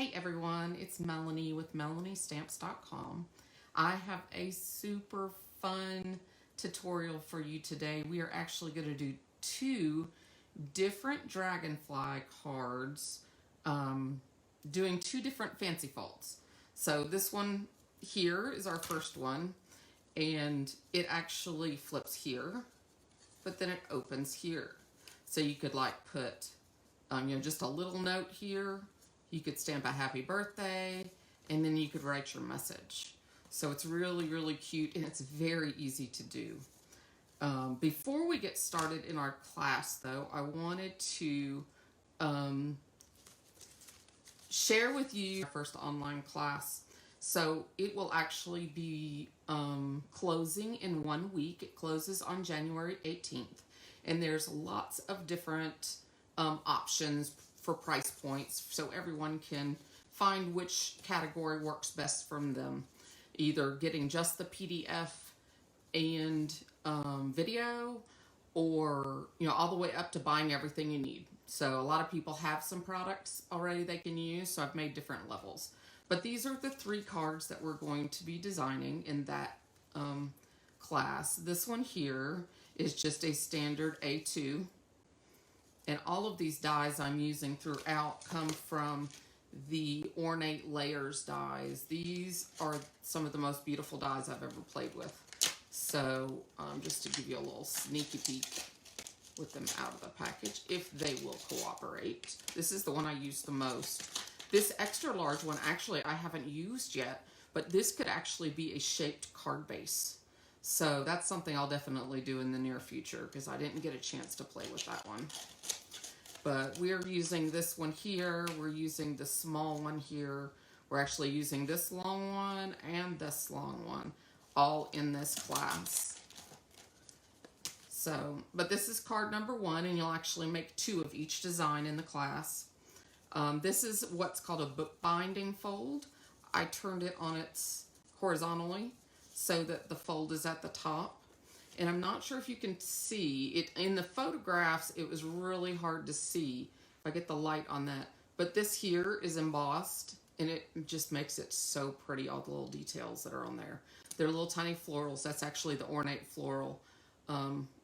Hey everyone, it's Melanie with melaniestamps.com. I have a super fun tutorial for you today. We are actually going to do two different Dragonfly cards, doing two different fancy folds. So this one here is our first one, and it actually flips here, but then it opens here. So you could like put, just a little note here. You could stamp a happy birthday, and then you could write your message. So it's really, really cute, and it's very easy to do. Before we get started in our class, though, I wanted to share with you our first online class. So it will actually be closing in 1 week. It closes on January 18th, and there's lots of different options for price points, so everyone can find which category works best from them. Either getting just the PDF and video, or all the way up to buying everything you need. So a lot of people have some products already they can use, so I've made different levels. But these are the 3 cards that we're going to be designing in that class. This one here is just a standard A2. And all of these dies I'm using throughout come from the Ornate Layers dies. These are some of the most beautiful dies I've ever played with. So just to give you a little sneaky peek with them out of the package, if they will cooperate. This is the one I use the most. This extra large one, actually, I haven't used yet, but this could actually be a shaped card base. So that's something I'll definitely do in the near future, because I didn't get a chance to play with that one. But we're using this one here. We're using the small one here. We're actually using this long one and this long one, all in this class. So, but this is card number 1, and you'll actually make 2 of each design in the class. This is what's called a bookbinding fold. I turned it on its horizontally so that the fold is at the top. And I'm not sure if you can see it in the photographs. It was really hard to see if I get the light on that. But this here is embossed, and it just makes it so pretty, all the little details that are on there. They're little tiny florals. That's actually the Ornate Floral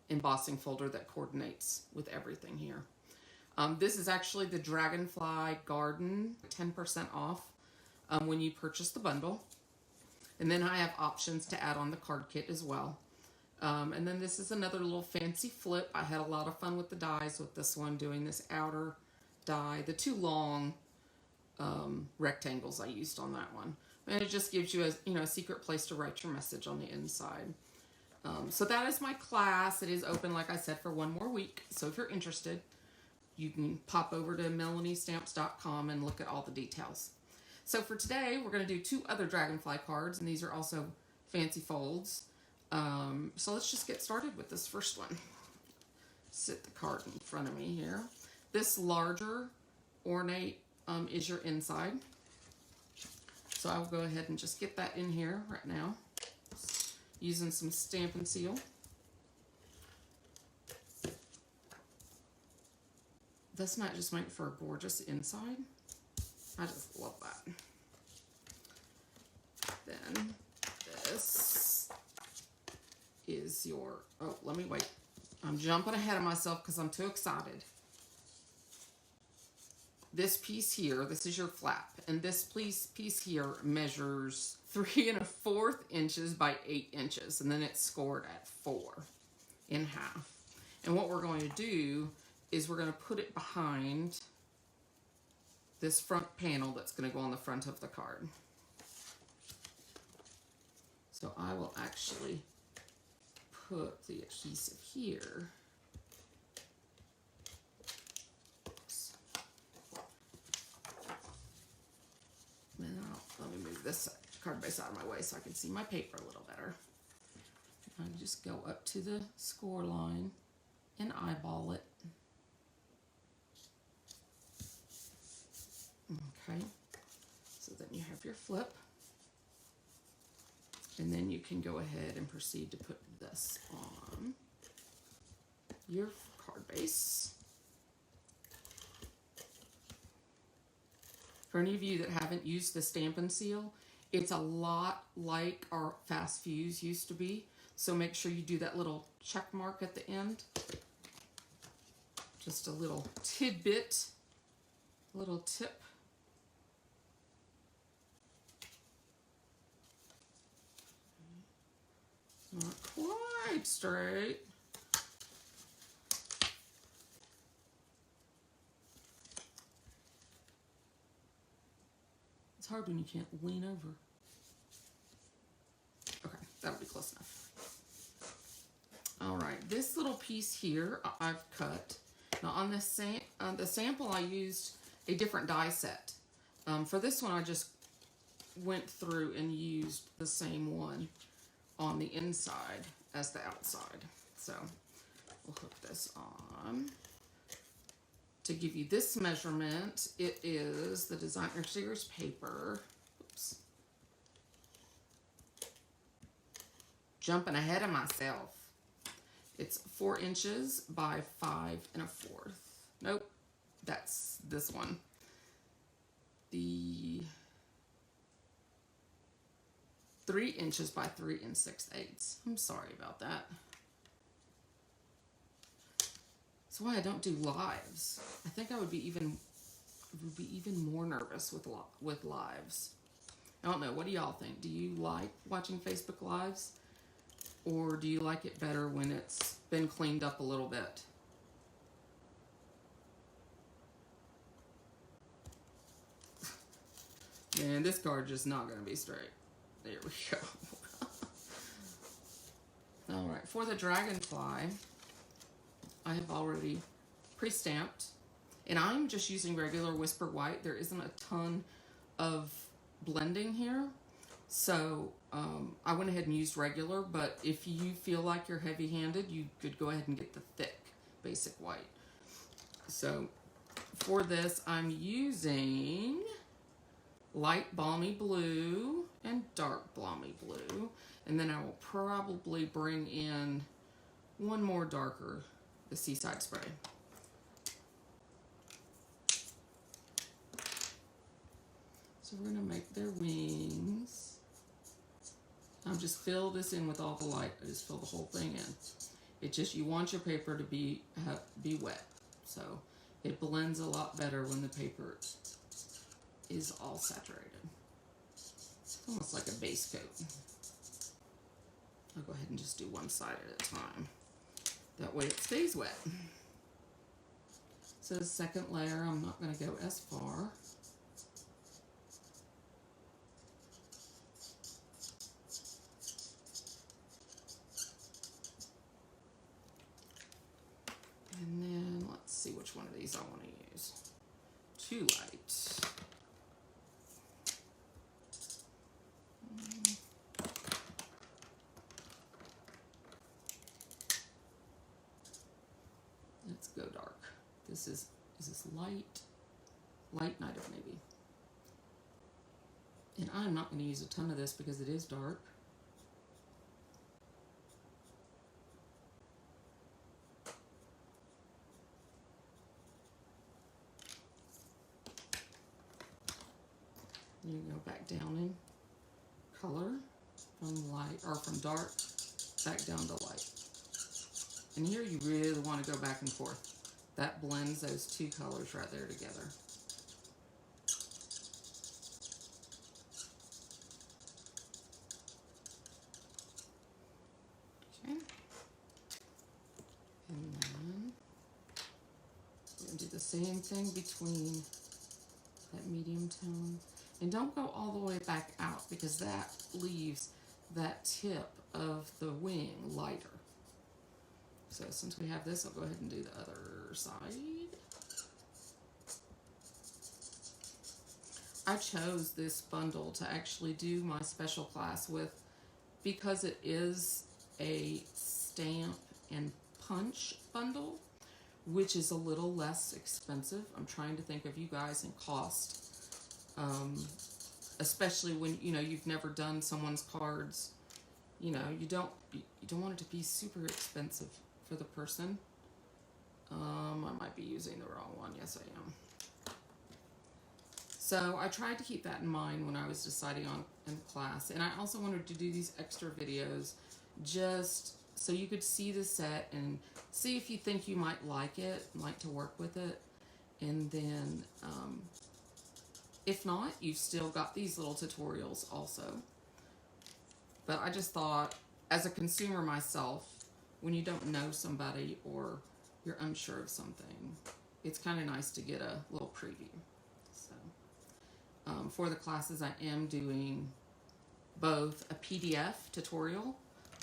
embossing folder that coordinates with everything here. This is actually the Dragonfly Garden, 10% off when you purchase the bundle. And then I have options to add on the card kit as well. And then this is another little fancy flip. I had a lot of fun with the dies with this one, doing this outer die. The 2 long rectangles I used on that one. And it just gives you a secret place to write your message on the inside. So that is my class. It is open, like I said, for 1 more week. So if you're interested, you can pop over to melaniestamps.com and look at all the details. So for today, we're going to do 2 other Dragonfly cards, and these are also fancy folds. So let's just get started with this first one. Sit the card in front of me here. This larger ornate is your inside. So I will go ahead and just get that in here right now, using some Stampin' Seal. Doesn't that just make for a gorgeous inside? I just love that. Then this is your, oh, let me wait. I'm jumping ahead of myself because I'm too excited. This piece here, this is your flap, and this piece here measures 3 1/4 inches by 8 inches, and then it's scored at 4 in half. And what we're going to do is we're going to put it behind this front panel that's going to go on the front of the card. So I will actually put the adhesive here. Oops. Now, let me move this card base out of my way so I can see my paper a little better. I just go up to the score line and eyeball it. Okay, so then you have your flip, and then you can go ahead and proceed to put this on your card base. For any of you that haven't used the Stampin' Seal, it's a lot like our Fast Fuse used to be. So make sure you do that little check mark at the end. Just a little tidbit, little tip. Not quite straight. It's hard when you can't lean over. Okay, that'll be close enough. All right, this little piece here I've cut. Now on this the sample I used a different die set. For this one I just went through and used the same one on the inside as the outside. So we'll hook this on. To give you this measurement, it is the Designer Series paper. Oops. Jumping ahead of myself. It's 4 inches by 5 1/4. Nope, that's this one. The 3 inches by 3 6/8. I'm sorry about that. That's why I don't do lives. I think I would be even more nervous with lives. I don't know. What do y'all think? Do you like watching Facebook Lives? Or do you like it better when it's been cleaned up a little bit? Man, this card just not going to be straight. There we go. All right, for the Dragonfly, I have already pre-stamped, and I'm just using regular Whisper White. There isn't a ton of blending here, so I went ahead and used regular, but if you feel like you're heavy-handed, you could go ahead and get the thick basic white. So for this, I'm using light balmy blue and dark balmy blue, and then I will probably bring in one more darker, the Seaside Spray. So we're going to make their wings. I'll just fill this in with all the light. I just fill the whole thing in. It just, you want your paper to be wet. So it blends a lot better when the paper is all saturated. It's almost like a base coat. I'll go ahead and just do one side at a time. That way it stays wet. So the second layer, I'm not going to go as far. And then let's see which one of these I want to use. Too light. Let's go dark. This is this light? Light Night of Navy. And I'm not going to use a ton of this because it is dark. You go back down in color from light, or from dark back down to light. And here you really want to go back and forth. That blends those two colors right there together. Okay. And then we're going to do the same thing between that medium tone. And don't go all the way back out because that leaves that tip of the wing lighter. So since we have this, I'll go ahead and do the other side. I chose this bundle to actually do my special class with because it is a stamp and punch bundle, which is a little less expensive. I'm trying to think of you guys in cost. Especially when you've never done someone's cards, you don't want it to be super expensive for the person. I might be using the wrong one. Yes, I am. So I tried to keep that in mind when I was deciding on in class. And I also wanted to do these extra videos just so you could see the set and see if you think you might like it, like to work with it. And then if not, you've still got these little tutorials also. But I just thought, as a consumer myself, when you don't know somebody or you're unsure of something, it's kind of nice to get a little preview. So for the classes, I am doing both a PDF tutorial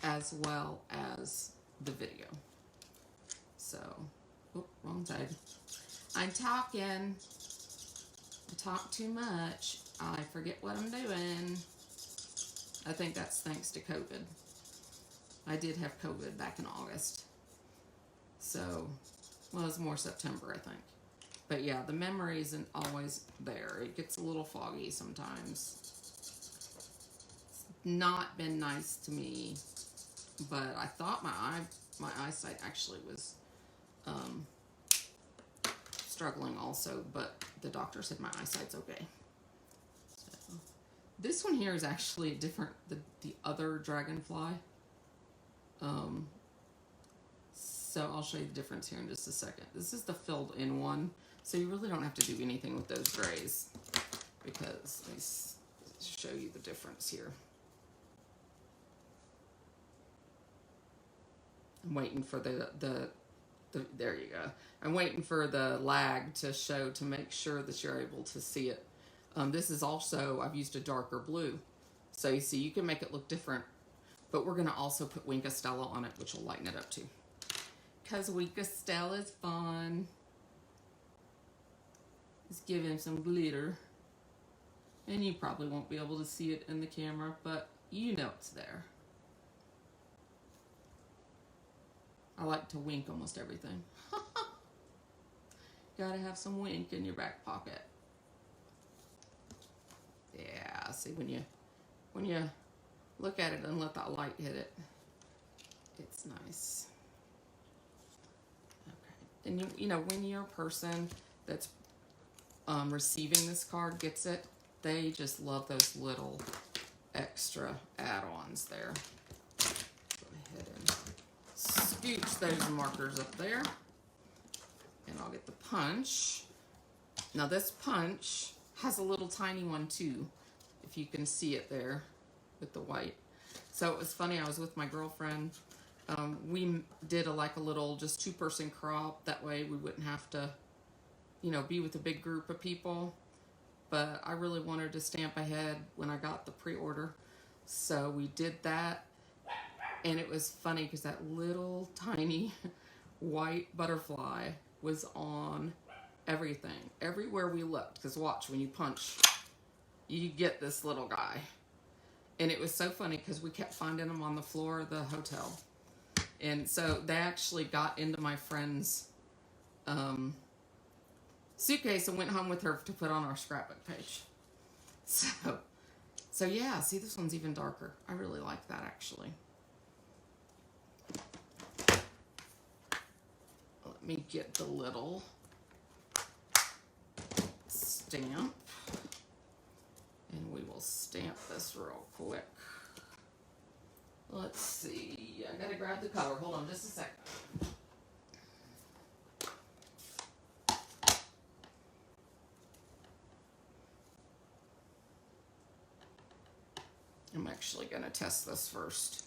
as well as the video. So, oh, wrong side. I'm talking. I talk too much. I forget what I'm doing. I think that's thanks to COVID. I did have COVID back in August. So, well, it was more September, I think. But yeah, the memory isn't always there. It gets a little foggy sometimes. It's not been nice to me, but I thought my eyesight actually was struggling also, but the doctor said my eyesight's okay. So, this one here is actually a different, the other Dragonfly. So I'll show you the difference here in just a second. This is the filled in one, so you really don't have to do anything with those grays, because let me show you the difference here. I'm waiting for the there you go. I'm waiting for the lag to show to make sure that you're able to see it. This is also, I've used a darker blue. So you see, you can make it look different, but we're gonna also put Wink Stella on it, which will lighten it up too. Because Wink Stella is fun. Let's give him some glitter. And you probably won't be able to see it in the camera, but you know it's there. I like to wink almost everything. Gotta have some wink in your back pocket. Yeah, see, when you look at it and let that light hit it, it's nice. Okay, and you know, when your person that's receiving this card gets it, they just love those little extra add-ons there. Go ahead and scooch those markers up there. And I'll get the punch. Now this punch has a little tiny one too, if you can see it there with the white. So it was funny, I was with my girlfriend. We did like a little just 2-person crop. That way we wouldn't have to, you know, be with a big group of people. But I really wanted to stamp ahead when I got the pre-order. So we did that. And it was funny because that little tiny white butterfly was on everything, everywhere we looked. Because watch, when you punch, you get this little guy. And it was so funny because we kept finding them on the floor of the hotel. And so they actually got into my friend's suitcase and went home with her to put on our scrapbook page. So yeah, see, this one's even darker. I really like that actually. Let me get the little stamp, and we will stamp this real quick. Let's see, I gotta grab the color. Hold on just a second. I'm actually gonna test this first.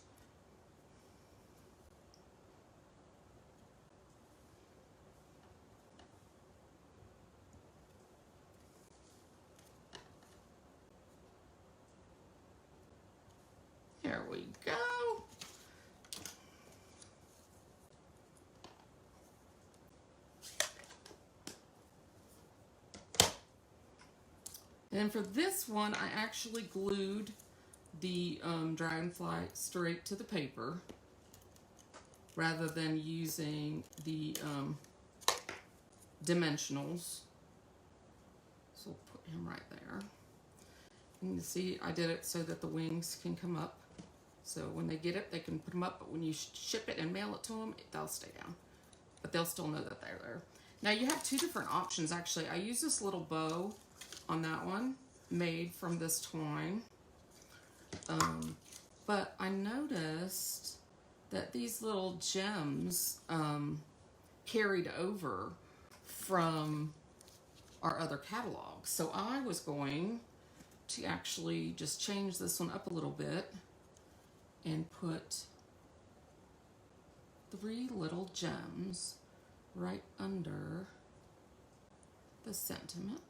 There we go. And for this one, I actually glued the Dragonfly straight to the paper rather than using the dimensionals. So we'll put him right there. And you see, I did it so that the wings can come up. So when they get it, they can put them up, but when you ship it and mail it to them, they'll stay down. But they'll still know that they're there. Now you have 2 different options actually. I use this little bow on that one, made from this twine. But I noticed that these little gems carried over from our other catalog. So I was going to actually just change this one up a little bit and put 3 little gems right under the sentiment.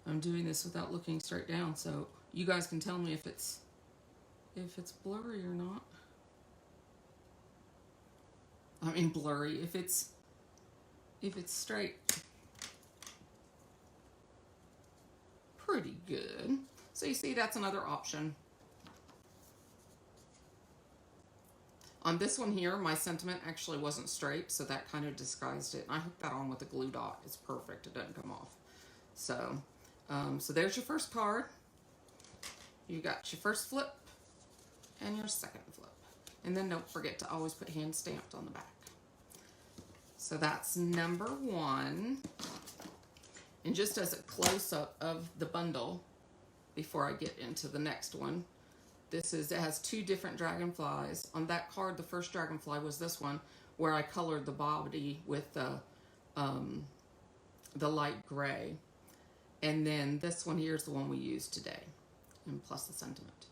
I'm doing this without looking straight down, so you guys can tell me if it's blurry or not. I mean blurry, if it's straight. Pretty good. So you see, that's another option. On this one here, my sentiment actually wasn't straight, so that kind of disguised it. I hooked that on with a glue dot. It's perfect. It doesn't come off. So, so there's your first card. You got your first flip and your second flip. And then don't forget to always put hand stamped on the back. So that's number 1. And just as a close-up of the bundle, before I get into the next one, it has 2 different dragonflies. On that card, the first dragonfly was this one, where I colored the body with the light gray. And then this one here is the one we used today, and plus the sentiment.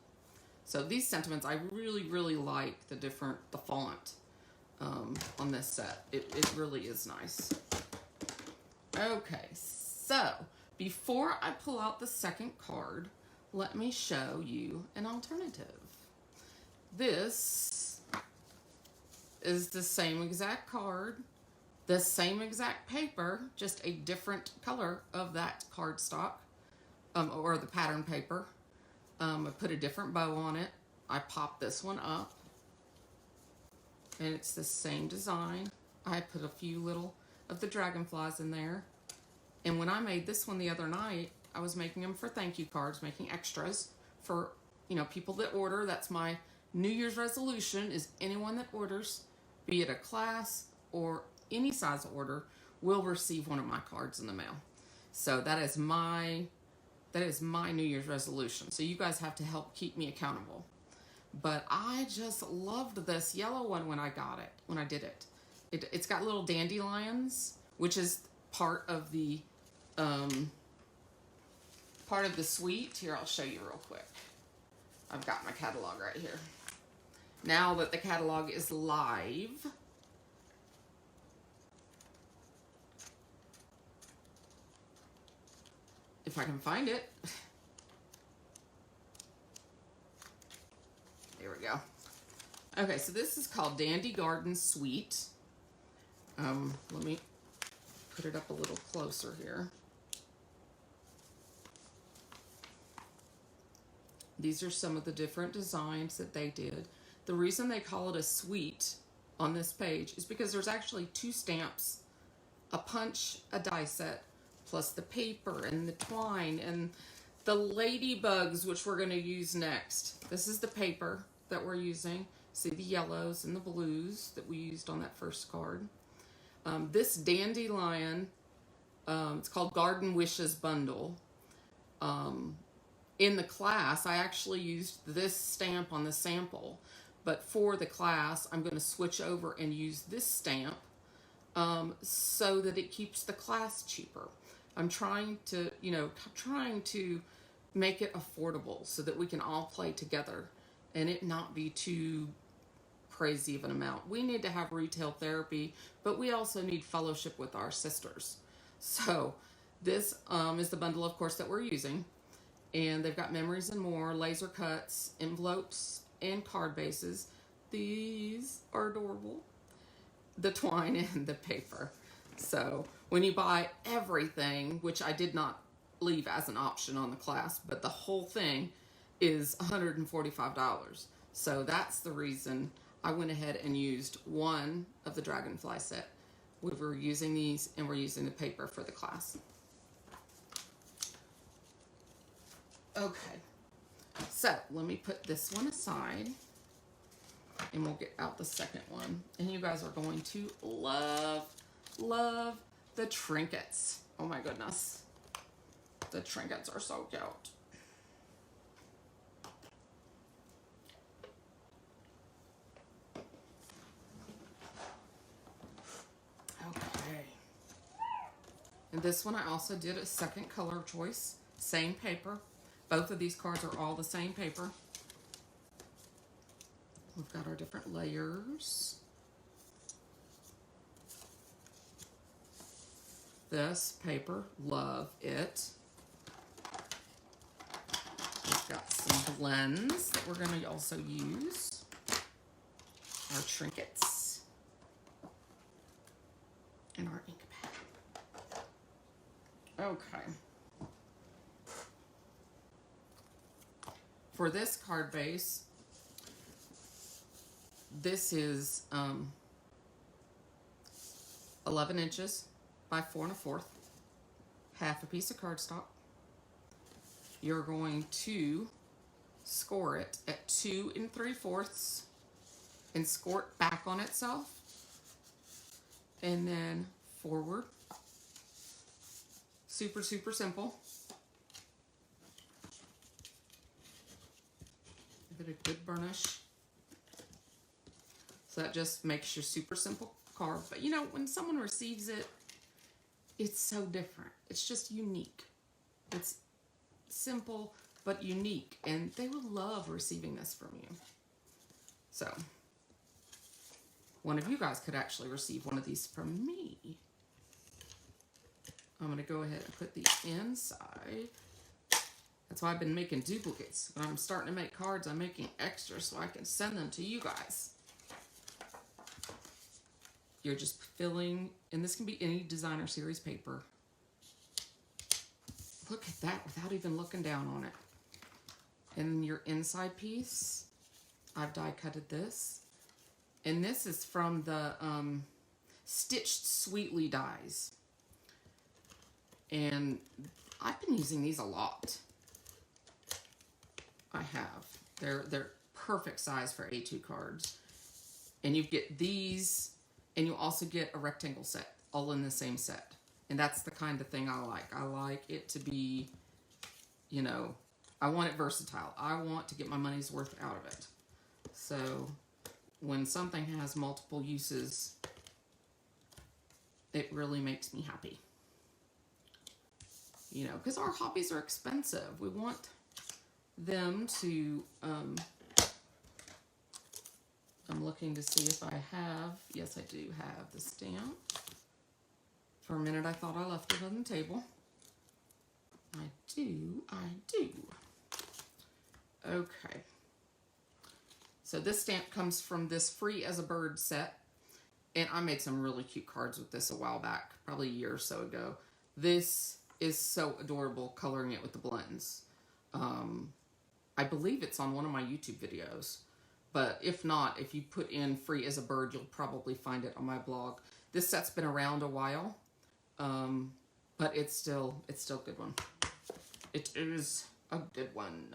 So these sentiments, I really, really like the font on this set. It really is nice. Okay, so before I pull out the second card, let me show you an alternative. This is the same exact card, the same exact paper, just a different color of that cardstock, or the pattern paper. I put a different bow on it. I popped this one up, and it's the same design. I put a few little of the dragonflies in there. And when I made this one the other night, I was making them for thank you cards, making extras for, people that order. That's my New Year's resolution, is anyone that orders, be it a class or any size order, will receive one of my cards in the mail. So that is my New Year's resolution. So you guys have to help keep me accountable. But I just loved this yellow one when I got it, when I did it. It's got little dandelions, which is part of the suite. Here, I'll show you real quick. I've got my catalog right here. Now that the catalog is live, if I can find it. There we go. Okay, so this is called Dandy Garden Suite. Let me put it up a little closer here. These are some of the different designs that they did. The reason they call it a suite on this page is because there's actually 2 stamps, a punch, a die set, plus the paper and the twine and the ladybugs, which we're going to use next. This is the paper that we're using. See the yellows and the blues that we used on that first card. This dandelion, it's called Garden Wishes Bundle. In the class, I actually used this stamp on the sample, but for the class, I'm going to switch over and use this stamp so that it keeps the class cheaper. I'm trying to make it affordable so that we can all play together and it not be too crazy of an amount. We need to have retail therapy, but we also need fellowship with our sisters. So this is the bundle, of course, that we're using. And they've got memories and more, laser cuts, envelopes, and card bases. These are adorable. The twine and the paper. So when you buy everything, which I did not leave as an option on the class, but the whole thing is $145. So that's the reason I went ahead and used one of the Dragonfly set. We were using these and we're using the paper for the class. Okay, so let me put this one aside and we'll get out the second one. And you guys are going to love the trinkets. Oh my goodness. The trinkets are so cute. Okay. And this one I also did a second color choice. Same paper. Both of these cards are all the same paper. We've got our different layers. This paper, love it. We've got some blends that we're going to also use. Our trinkets. And our ink pad. Okay. For this card base, this is 11 inches by 4 1/4, half a piece of cardstock. You're going to score it at 2 3/4 and score it back on itself, and then forward. Super, super simple. Give it a good burnish. So that just makes your super simple card. But you know, when someone receives it, it's so different. It's just unique. It's simple but unique, and they will love receiving this from you. So one of you guys could actually receive one of these from me. I'm going to go ahead and put the inside. That's why I've been making duplicates. When I'm starting to make cards, I'm making extras so I can send them to you guys. You're just filling, and this can be any designer series paper. Look at that without even looking down on it. And your inside piece, I've die cutted this. And this is from the Stitched Sweetly dies. And I've been using these a lot. I have. They're perfect size for A2 cards. And you get these, and you also get a rectangle set, all in the same set. And that's the kind of thing I like. I like it to be, you know, I want it versatile. I want to get my money's worth out of it. So when something has multiple uses, it really makes me happy. You know, because our hobbies are expensive. We want them to, I'm looking to see if I have, yes I do have the stamp. For a minute I thought I left it on the table. I do. Okay. So this stamp comes from this Free as a Bird set. And I made some really cute cards with this a while back, probably a year or so ago. This is so adorable, coloring it with the blends. I believe it's on one of my YouTube videos. But if not, if you put in Free as a Bird, you'll probably find it on my blog. This set's been around a while. But it's still a good one. It is a good one.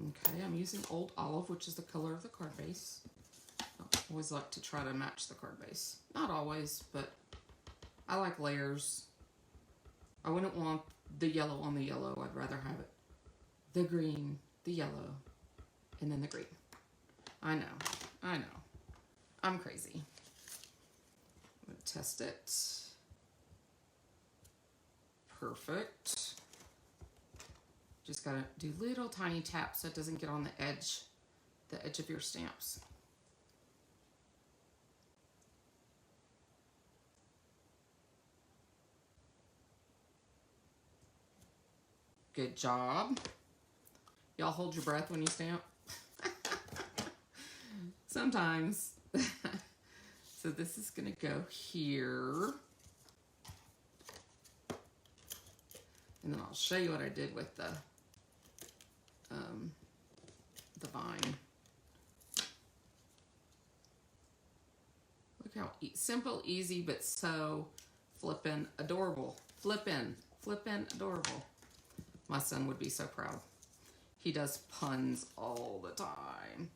Okay, I'm using Old Olive, which is the color of the card base. I always like to try to match the card base. Not always, but I like layers. I wouldn't want the yellow on the yellow. I'd rather have it the green, the yellow, and then the green. I know. I'm crazy. I'm going to test it. Perfect. Just got to do little tiny taps so it doesn't get on the edge of your stamps. Good job. Y'all hold your breath when you stamp? Sometimes. So this is going to go here. And then I'll show you what I did with the vine. Look how simple, easy, but so flippin' adorable. Flippin' adorable. My son would be so proud. He does puns all the time.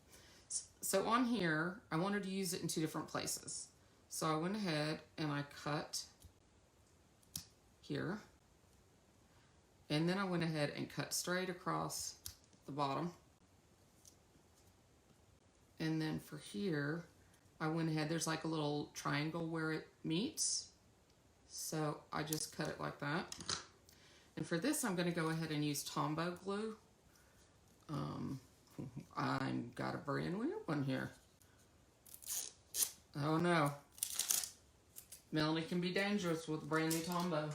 So on here, I wanted to use it in 2 different places. So I went ahead and I cut here. And then I went ahead and cut straight across the bottom. And then for here, I went ahead, there's like a little triangle where it meets. So I just cut it like that. And for this, I'm going to go ahead and use Tombow glue. I've got a brand new one here. Oh no. Melanie can be dangerous with brand new Tombow.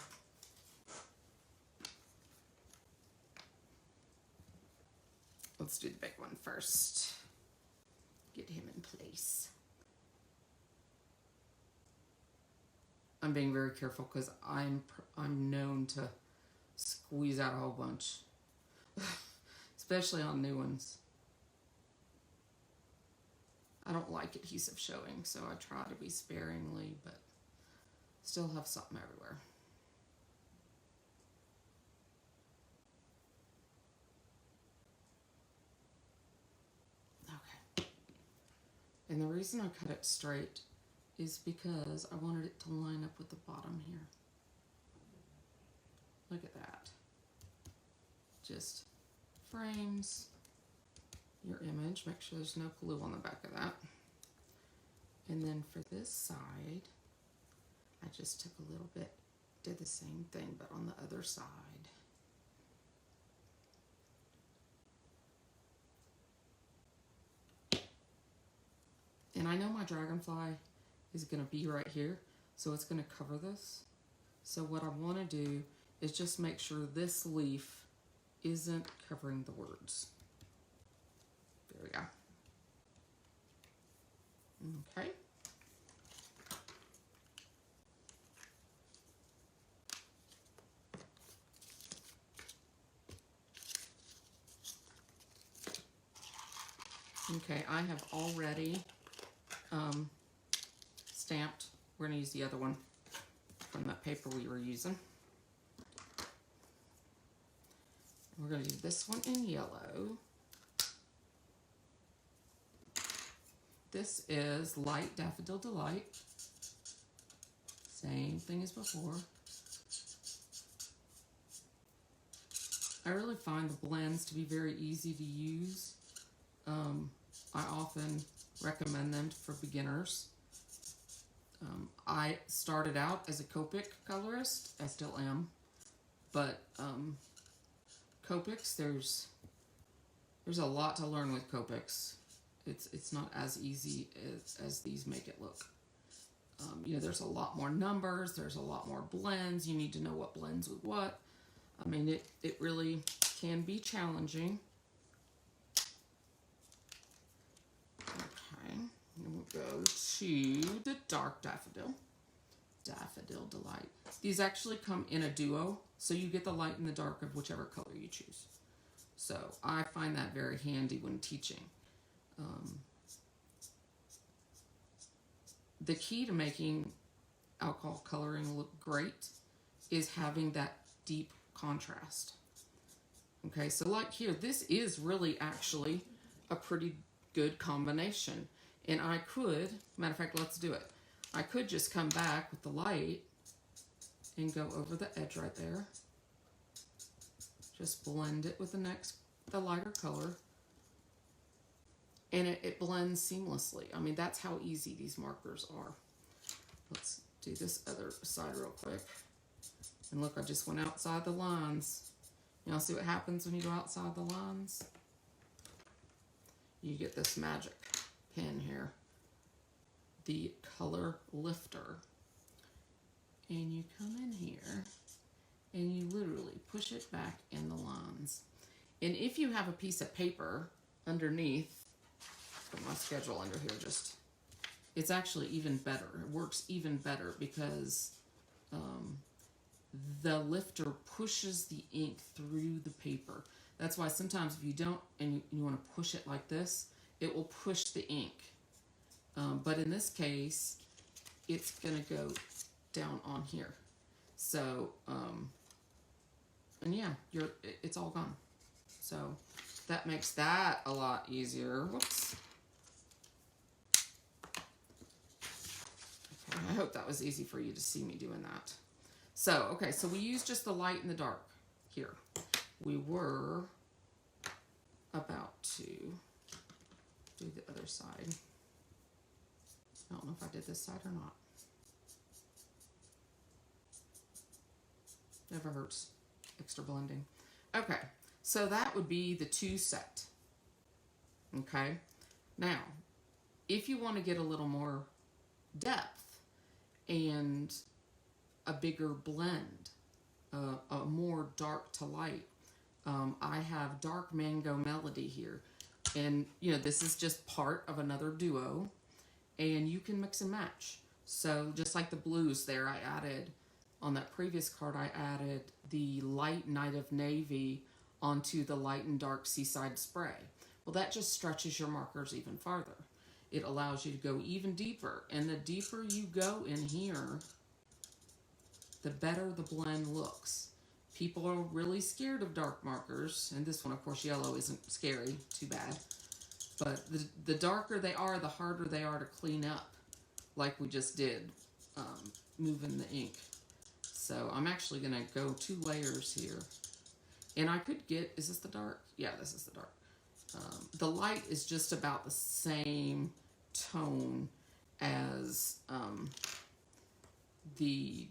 Let's do the big one first. Get him in place. I'm being very careful because I'm known to squeeze out a whole bunch, especially on new ones. I don't like adhesive showing, so I try to be sparingly, but still have something everywhere. Okay. And the reason I cut it straight is because I wanted it to line up with the bottom here. Look at that. Just frames your image. Make sure there's no glue on the back of that. And then for this side, I just took a little bit, did the same thing, but on the other side. And I know my dragonfly is going to be right here, so it's going to cover this. So what I want to do is just make sure this leaf isn't covering the words. There we go. Okay. Okay, I have already stamped. We're going to use the other one from that paper we were using. We're going to do this one in yellow. This is Light Daffodil Delight. Same thing as before. I really find the blends to be very easy to use. I often recommend them for beginners. I started out as a Copic colorist. I still am. But Copics, there's a lot to learn with Copics. It's not as easy as these make it look. You know, there's a lot more numbers. There's a lot more blends. You need to know what blends with what. I mean, it really can be challenging. Okay, and we'll go to the dark daffodil. Daffodil Delight. These actually come in a duo, so you get the light and the dark of whichever color you choose. So I find that very handy when teaching. The key to making alcohol coloring look great is having that deep contrast. Okay, so like here, this is really actually a pretty good combination. And I could, matter of fact, let's do it. I could just come back with the light and go over the edge right there. Just blend it with the lighter color. And it blends seamlessly. I mean, that's how easy these markers are. Let's do this other side real quick. And look, I just went outside the lines. Y'all see what happens when you go outside the lines? You get this magic pen here. The color lifter. And you come in here and you literally push it back in the lines. And if you have a piece of paper underneath, put my schedule under here, just, it's actually even better. It works even better because the lifter pushes the ink through the paper. That's why sometimes if you don't, and you want to push it like this, it will push the ink. But in this case, it's going to go down on here. So, and yeah, it's all gone. So that makes that a lot easier. Whoops. Okay, I hope that was easy for you to see me doing that. So, okay, so we used just the light and the dark here. We were about to do the other side. I don't know if I did this side or not. Never hurts. Extra blending. Okay, so that would be the 2 set. Okay, now, if you want to get a little more depth and a bigger blend, a more dark to light, I have Dark Mango Melody here. And, you know, this is just part of another duo. And you can mix and match. So just like the blues there, I added, on that previous card, I added the light Night of Navy onto the light and dark Seaside Spray. Well, that just stretches your markers even farther. It allows you to go even deeper. And the deeper you go in here, the better the blend looks. People are really scared of dark markers. And this one, of course, yellow isn't scary. Too bad. But the darker they are, the harder they are to clean up, like we just did, moving the ink. So I'm actually going to go 2 layers here. And I could get, is this the dark? Yeah, this is the dark. The light is just about the same tone as the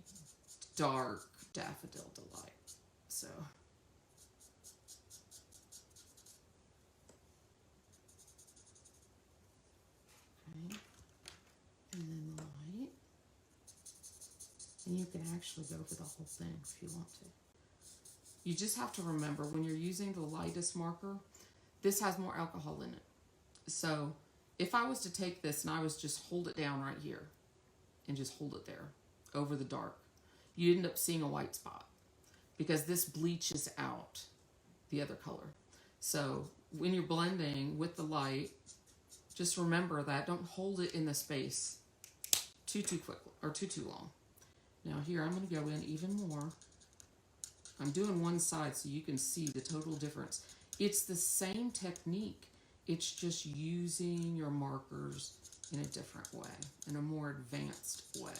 dark Daffodil Delight. So... and then the light, and you can actually go for the whole thing if you want to. You just have to remember when you're using the lightest marker, this has more alcohol in it. So if I was to take this and I was just hold it down right here and just hold it there over the dark, you end up seeing a white spot because this bleaches out the other color. So when you're blending with the light, just remember that. Don't hold it in the space too quick or too long. Now here I'm going to go in even more. I'm doing one side so you can see the total difference. It's the same technique. It's just using your markers in a different way, in a more advanced way.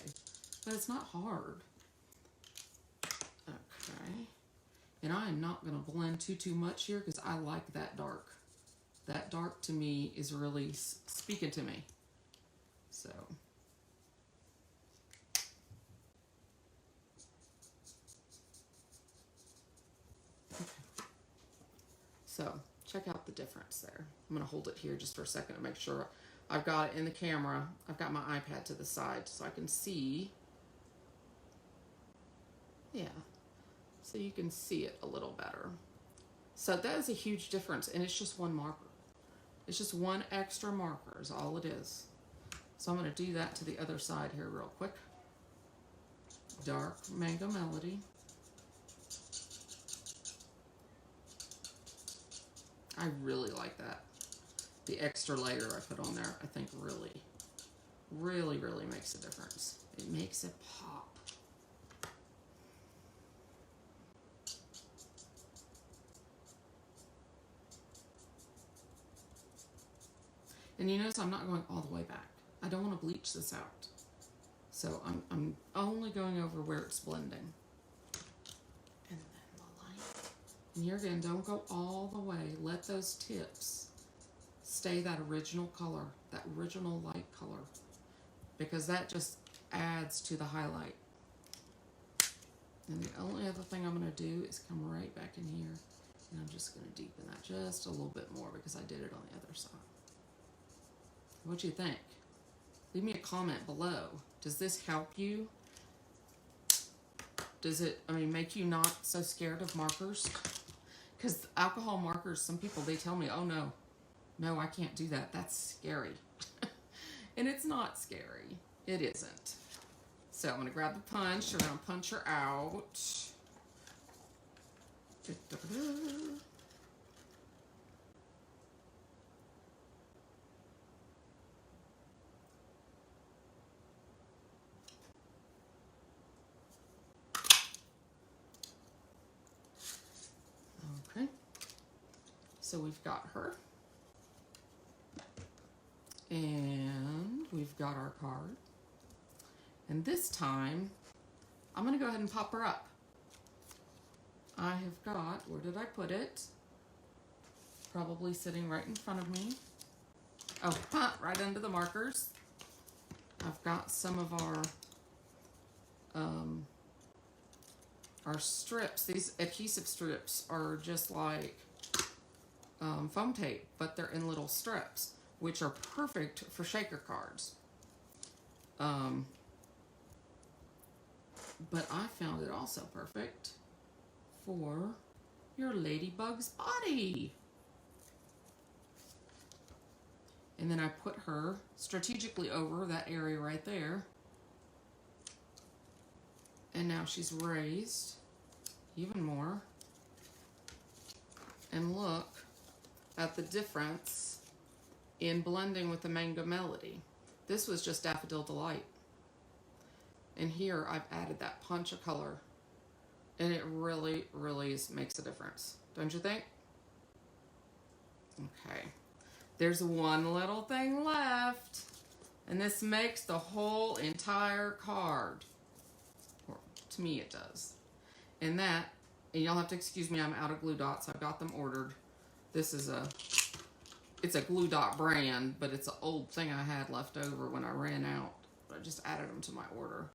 But it's not hard. Okay. And I am not going to blend too much here because I like that dark. That dark to me is really speaking to me. So. Okay. So, check out the difference there. I'm going to hold it here just for a second to make sure I've got it in the camera. I've got my iPad to the side so I can see. Yeah. So you can see it a little better. So that is a huge difference, and it's just one marker. It's just one extra marker is all it is. So I'm going to do that to the other side here real quick. Dark Mango Melody. I really like that. The extra layer I put on there, I think really makes a difference. It makes it pop. And you notice I'm not going all the way back. I don't want to bleach this out. So I'm only going over where it's blending. And then the light. And here again, don't go all the way. Let those tips stay that original color, that original light color. Because that just adds to the highlight. And the only other thing I'm going to do is come right back in here. And I'm just going to deepen that just a little bit more because I did it on the other side. What do you think? Leave me a comment below. Does this help you? Does it, make you not so scared of markers? Because alcohol markers, some people, they tell me, oh no, I can't do that. That's scary. And it's not scary. It isn't. So I'm going to grab the punch. We're going to punch her out. So we've got her. And we've got our card. And this time, I'm going to go ahead and pop her up. I have got, where did I put it? Probably sitting right in front of me. Oh, right under the markers. I've got some of our strips. These adhesive strips are just like foam tape, but they're in little strips, which are perfect for shaker cards. But I found it also perfect for your ladybug's body. And then I put her strategically over that area right there. And now she's raised even more. And look at the difference in blending with the Mango Melody. This was just Daffodil Delight. And here I've added that punch of color. And it really, really makes a difference. Don't you think? Okay. There's one little thing left. And this makes the whole entire card. Or, to me it does. And you'll have to excuse me, I'm out of glue dots. I've got them ordered. This is it's a glue dot brand, but it's an old thing I had left over when I ran out. But I just added them to my order.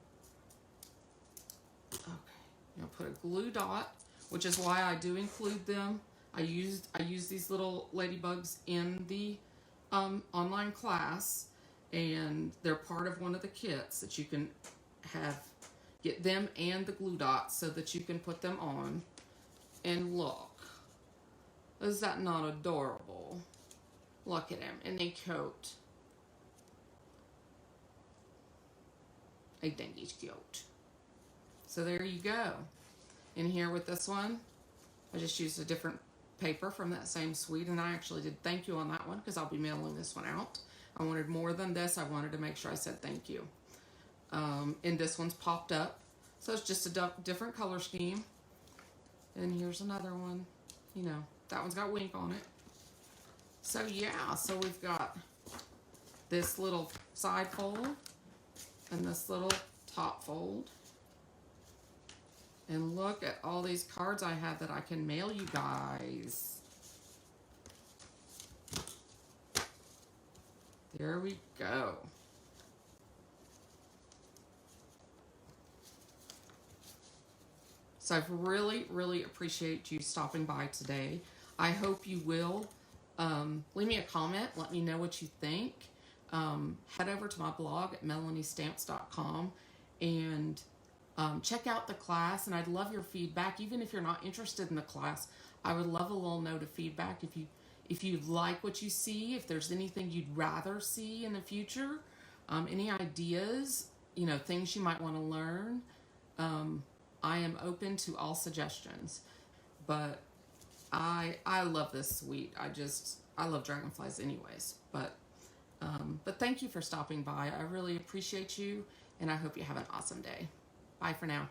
Okay, I'll put a glue dot, which is why I do include them. I use these little ladybugs in the online class, and they're part of one of the kits that you can get them and the glue dots so that you can put them on. And look, is that not adorable? Look at him in a coat. I think he's cute. So there you go. In here with this one, I just used a different paper from that same suite, and I actually did thank you on that one because I'll be mailing this one out. I wanted more than this. I wanted to make sure I said thank you. And this one's popped up. So it's just a different color scheme. And here's another one. You know, that one's got wink on it. So yeah, so we've got this little side fold and this little top fold. And look at all these cards I have that I can mail you guys. There we go. So I really, really appreciate you stopping by today. I hope you will leave me a comment. Let me know what you think. Head over to my blog at melaniestamps.com and check out the class. And I'd love your feedback. Even if you're not interested in the class, I would love a little note of feedback. If you like what you see, if there's anything you'd rather see in the future, any ideas, you know, things you might want to learn, I am open to all suggestions. But I love this suite. I love dragonflies anyways. But thank you for stopping by. I really appreciate you, and I hope you have an awesome day. Bye for now.